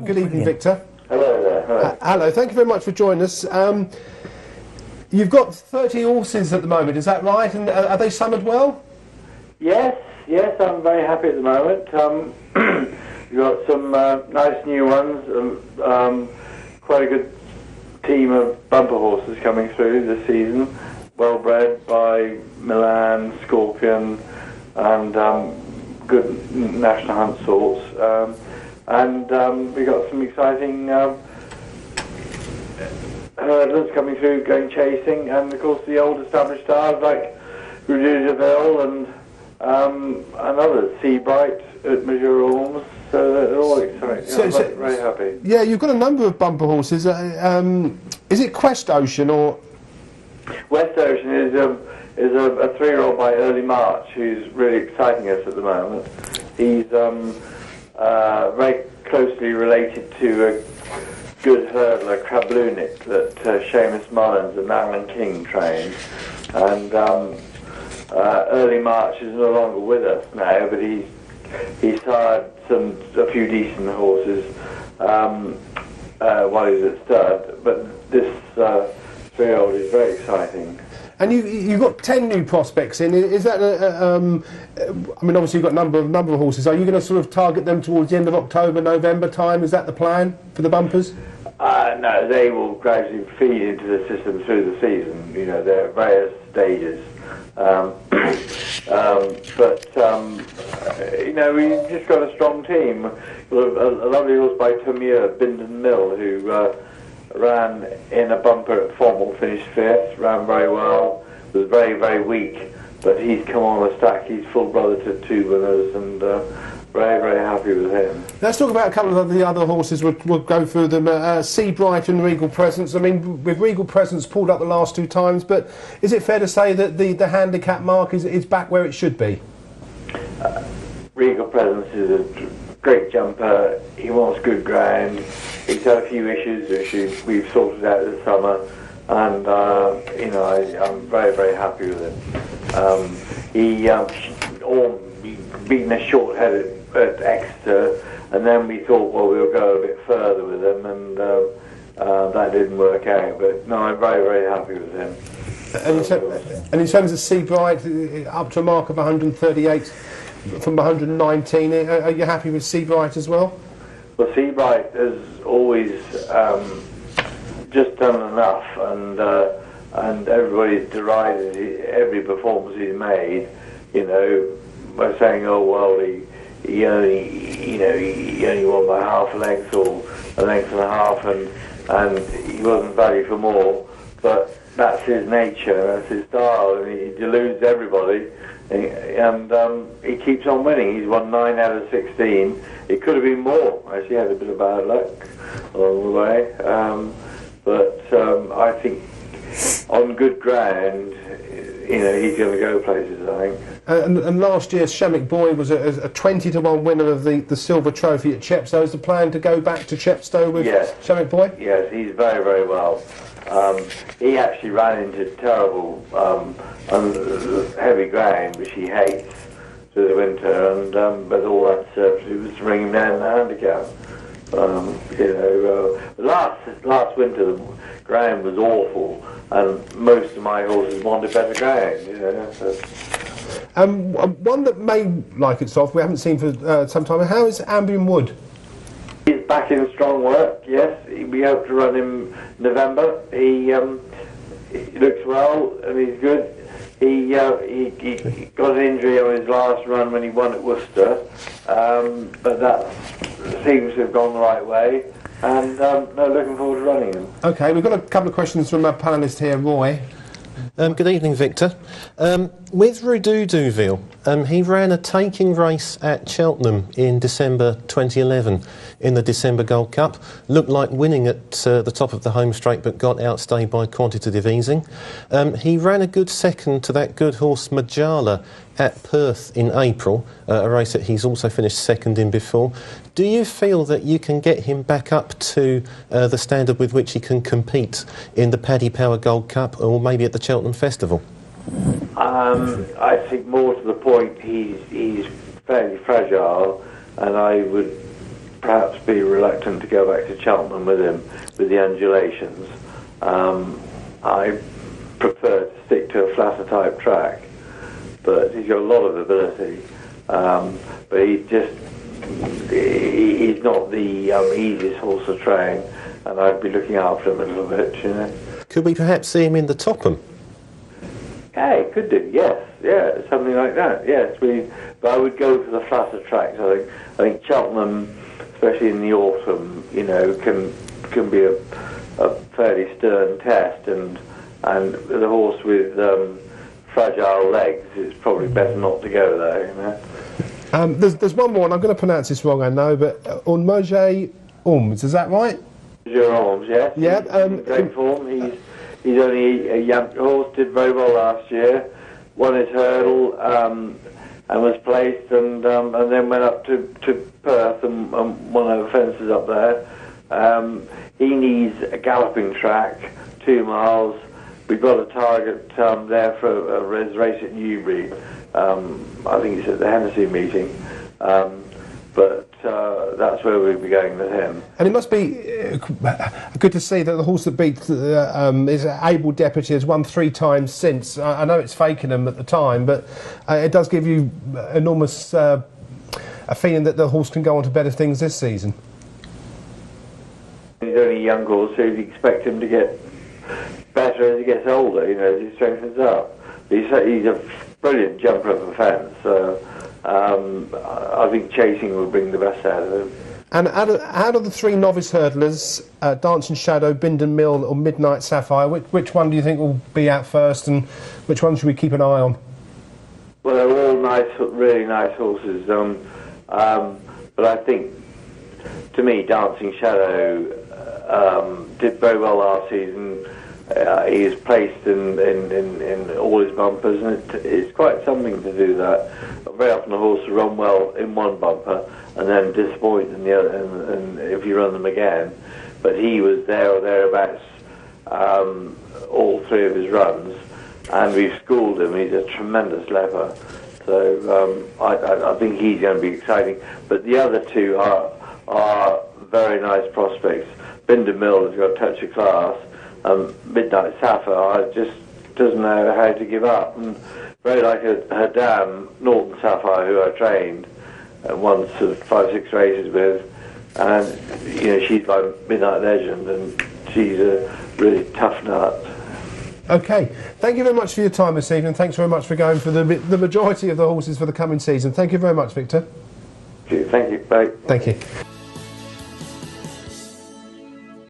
Good evening, Victor. Hello there. Hello. Hello, thank you very much for joining us. You've got 30 horses at the moment, is that right? And are they summered well? Yes, I'm very happy at the moment. We've got some nice new ones, quite a good team of bumper horses coming through this season, well bred by Milan, Scorpion, and good national hunt sorts. And we got some exciting hurdlers coming through, going chasing, and of course the old established stars like Rue Du Veil and others, Seabright at Major Ormes. So they're all exciting. I'm very happy. Yeah, you've got a number of bumper horses. Is it Quest Ocean or? West Ocean is a 3-year-old by early March who's really exciting us at the moment. He's very closely related to a good hurdler, Krabloonik, that Seamus Mullins and Alan King trained. And early March is no longer with us now, but he's hired a few decent horses while he's at stud. But this 3-year-old is very exciting. And you've got 10 new prospects in. Is that I mean, obviously you've got a number of horses. Are you going to sort of target them towards the end of October, November time? Is that the plan for the bumpers? No, they will gradually feed into the system through the season. You know, there are various stages. But you know, we've just got a strong team. A lovely horse by Tomure, Bindon Mill, who ran in a bumper at Formal, finished 5th, ran very well, was very, very weak, but he's come on the stack. He's full brother to 2 winners, and very, very happy with him. Let's talk about a couple of the other horses. We'll go through them. Seabright and Regal Presence. I mean, with Regal Presence pulled up the last 2 times, but is it fair to say that the handicap mark is back where it should be? Regal Presence is a great jumper. He wants good ground. He's had a few issues which we've sorted out this summer, and you know, I'm very, very happy with him. He beaten a short head at Exeter, and then we thought, well, we'll go a bit further with him, and that didn't work out. But no, I'm very, very happy with him. And in terms of Seabright, up to a mark of 138 from 119, are you happy with Seabright as well? Well, Seabright has always just done enough, and everybody's derided every performance he's made, you know, by saying, oh well, he only won by half a length or a length and a half, and he wasn't value for more. But that's his nature, that's his style, and he deludes everybody, and he keeps on winning. He's won 9 out of 16. It could have been more. Actually, had a bit of bad luck along the way, but I think on good ground, you know, he's going to go places, I think. And last year, Shemek Boy was a 20-to-1 winner of the Silver Trophy at Chepstow. Is the plan to go back to Chepstow with Shemek Boy? Yes, he's very, very well. He actually ran into terrible heavy ground, which he hates, through the winter, and but all that surface, it was to bring him down the handicap. You know, last winter the ground was awful, and most of my horses wanted better ground. You know. So. One that may like its off, we haven't seen for some time. How is Ambien Wood? He's back in strong work. Yes, we hope to run him November. He looks well and he's good. He got an injury on his last run when he won at Worcester, but that seems to have gone the right way. And looking forward to running him. Okay, we've got a couple of questions from our panellist here, Roy. Good evening, Victor. With Rue Du Veil, he ran a taking race at Cheltenham in December 2011 in the December Gold Cup. Looked like winning at the top of the home straight, but got outstayed by quantitative easing. He ran a good second to that good horse Majala at Perth in April, a race that he's also finished second in before. Do you feel that you can get him back up to the standard with which he can compete in the Paddy Power Gold Cup or maybe at the Cheltenham Festival? I think more to the point, he's fairly fragile, and I would perhaps be reluctant to go back to Cheltenham with him with the undulations. I prefer to stick to a flatter type track, but he's got a lot of ability. But he's not the easiest horse to train, and I'd be looking after him a little bit, you know. Could we perhaps see him in the Topham? Yeah, he could do, yes. Yeah, something like that, yes. But I would go for the flatter tracks. I think Cheltenham, especially in the autumn, you know, can be a fairly stern test, and the horse with fragile legs, it's probably better not to go there, you know. There's one more, and I'm going to pronounce this wrong, I know, but Unmoje Ums, is that right? Jerome's, yes. Yeah. He's in great form. He's only a young horse, did very well last year, won his hurdle, and was placed, and then went up to Perth and won over fences up there. He needs a galloping track, 2 miles. We've got a target there for a race at Newbury. I think it's at the Hennessy meeting, but that's where we'll be going with him. And it must be good to see that the horse that beat is Able Deputy has won 3 times since. I know it's Fakenham at the time, but it does give you enormous a feeling that the horse can go on to better things this season. He's only a young horse, so you'd expect him to get better as he gets older, you know, as he strengthens up. He's a brilliant jumper of a fence, so I think chasing will bring the best out of him. And out of the 3 novice hurdlers, Dancing Shadow, Bindon Mill or Midnight Sapphire, which one do you think will be out first, and which one should we keep an eye on? Well, they're all nice, really nice horses, but I think, to me, Dancing Shadow did very well last season. He is placed in all his bumpers, and it's quite something to do that. Very often a horse will run well in one bumper and then disappoint in the other, and if you run them again. But he was there or thereabouts all 3 of his runs, and we've schooled him. He's a tremendous leaper, so I think he's going to be exciting. But the other 2 are very nice prospects. Bindon Mill has got a touch of class. Midnight Sapphire just doesn't know how to give up, and very like her dam, Norton Sapphire, who I trained and won sort of 5-6 races with, and you know, she's my Midnight Legend, and she's a really tough nut. Okay, thank you very much for your time this evening. Thanks very much for going for the majority of the horses for the coming season. Thank you very much, Victor. Thank you. Bye. Thank you.